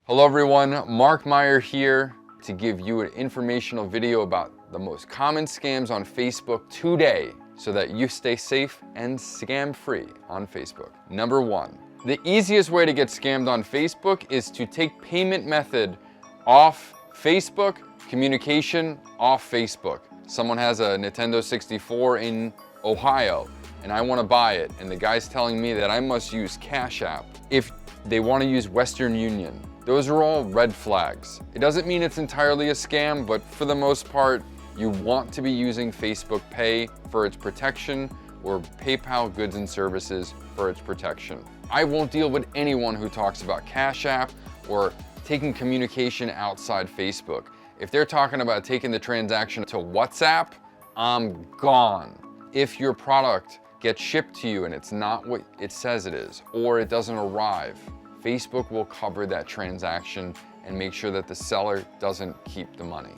Hello everyone, Mark Meyer here to give you an informational video about the most common scams on Facebook today so that you stay safe and scam free on Facebook. Number one, the easiest way to get scammed on Facebook is to take payment method off Facebook, communication off Facebook. Someone has a Nintendo 64 in Ohio and I want to buy it, and the guy's telling me that I must use Cash App if they want to use Western Union. Those are all red flags. It doesn't mean it's entirely a scam, but for the most part, you want to be using Facebook Pay for its protection or PayPal goods and services for its protection. I won't deal with anyone who talks about Cash App or taking communication outside Facebook. If they're talking about taking the transaction to WhatsApp, I'm gone. If your product gets shipped to you and it's not what it says it is, or it doesn't arrive, Facebook will cover that transaction and make sure that the seller doesn't keep the money.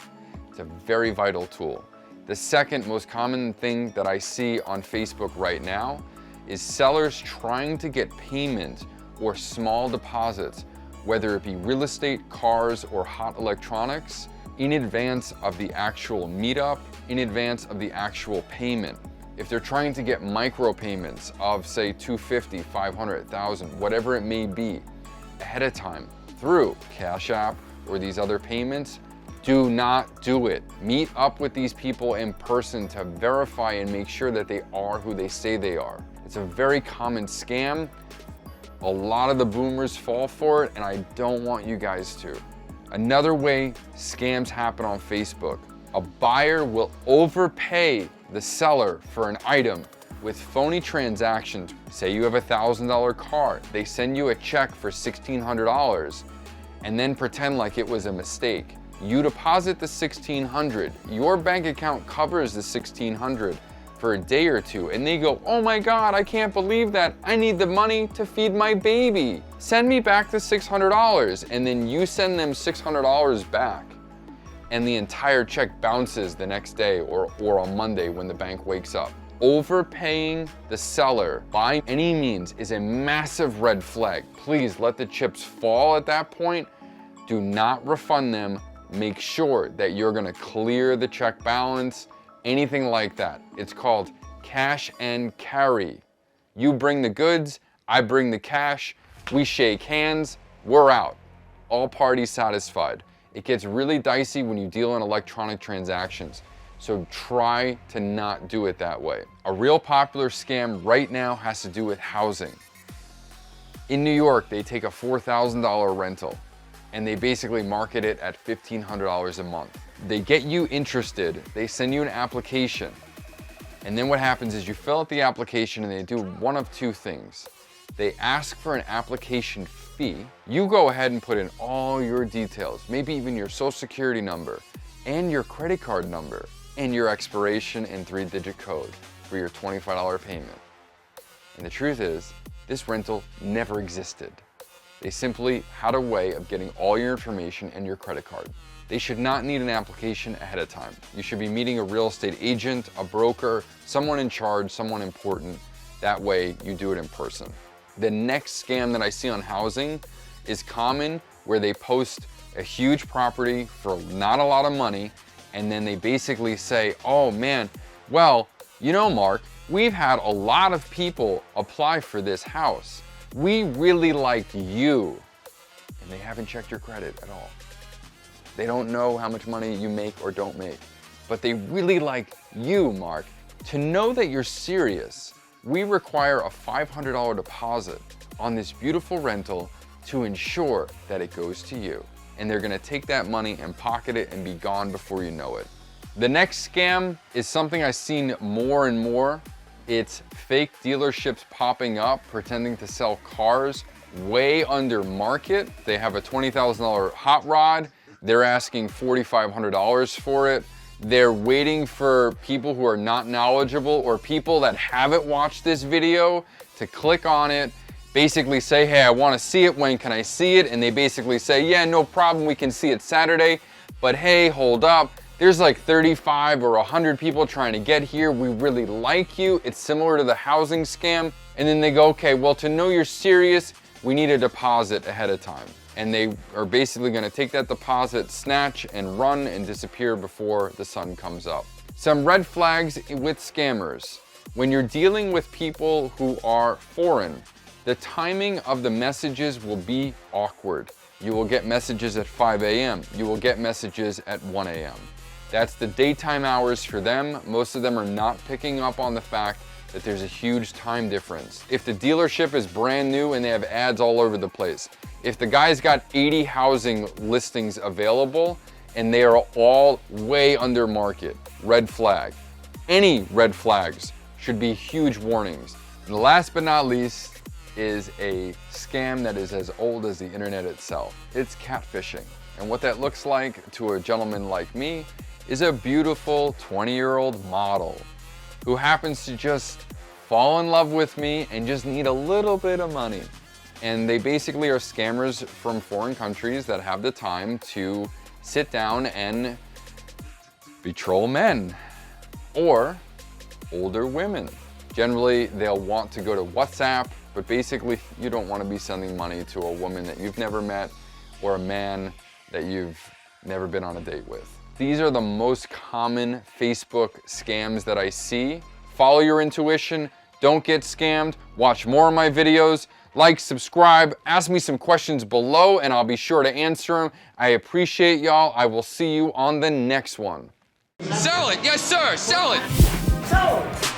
It's a very vital tool. The second most common thing that I see on Facebook right now is sellers trying to get payment or small deposits, whether it be real estate, cars, or hot electronics, in advance of the actual meetup, in advance of the actual payment. If they're trying to get micro payments of say $250, $500, $1,000, whatever it may be, ahead of time through Cash App or these other payments, do not do it. Meet up with these people in person to verify and make sure that they are who they say they are. It's a very common scam. A lot of the boomers fall for it, and I don't want you guys to. Another way scams happen on Facebook, a buyer will overpay the seller for an item with phony transactions. Say you have a $1,000 car, they send you a check for $1,600 and then pretend like it was a mistake. You deposit the $1,600, your bank account covers the $1,600 for a day or two, and they go, oh my God, I can't believe that. I need the money to feed my baby. Send me back the $600. And then you send them $600 back, and the entire check bounces the next day or on Monday when the bank wakes up. Overpaying the seller by any means is a massive red flag. Please let the chips fall at that point. Do not refund them. Make sure that you're gonna clear the check balance, anything like that. It's called cash and carry. You bring the goods, I bring the cash, we shake hands, we're out. All parties satisfied. It gets really dicey when you deal in electronic transactions, so try to not do it that way. A real popular scam right now has to do with housing. In New York, they take a $4,000 rental and they basically market it at $1,500 a month. They get you interested, they send you an application, and then what happens is you fill out the application and they do one of two things. They ask for an application fee. You go ahead and put in all your details, maybe even your social security number and your credit card number and your expiration and 3-digit code for your $25 payment. And the truth is, this rental never existed. They simply had a way of getting all your information and your credit card. They should not need an application ahead of time. You should be meeting a real estate agent, a broker, someone in charge, someone important. That way you do it in person. The next scam that I see on housing is common, where they post a huge property for not a lot of money, and then they basically say, oh man, well, you know, Mark, we've had a lot of people apply for this house. We really like you. And they haven't checked your credit at all. They don't know how much money you make or don't make, but they really like you, Mark. To know that you're serious, we require a $500 deposit on this beautiful rental to ensure that it goes to you. And they're gonna take that money and pocket it and be gone before you know it. The next scam is something I've seen more and more. It's fake dealerships popping up, pretending to sell cars way under market. They have a $20,000 hot rod. They're asking $4,500 for it. They're waiting for people who are not knowledgeable or people that haven't watched this video to click on it, basically say, hey, I want to see it. When can I see it? And they basically say, yeah, no problem. We can see it Saturday. But hey, hold up. There's like 35 or 100 people trying to get here. We really like you. It's similar to the housing scam. And then they go, okay, well, to know you're serious, we need a deposit ahead of time. and they are basically gonna take that deposit, snatch and run and disappear before the sun comes up. Some red flags with scammers. When you're dealing with people who are foreign, the timing of the messages will be awkward. You will get messages at 5 a.m. You will get messages at 1 a.m. That's the daytime hours for them. Most of them are not picking up on the fact that there's a huge time difference. If the dealership is brand new and they have ads all over the place, if the guy's got 80 housing listings available and they are all way under market, red flag. Any red flags should be huge warnings. And last but not least is a scam that is as old as the internet itself. It's catfishing. And what that looks like to a gentleman like me is a beautiful 20-year-old model who happens to just fall in love with me and just need a little bit of money. And they basically are scammers from foreign countries that have the time to sit down and betroll men or older women. Generally, they'll want to go to WhatsApp, but basically you don't want to be sending money to a woman that you've never met or a man that you've never been on a date with. These are the most common Facebook scams that I see. Follow your intuition, don't get scammed, watch more of my videos, like, subscribe, ask me some questions below and I'll be sure to answer them. I appreciate y'all. I will see you on the next one. Sell it, yes sir, sell it. Sell it.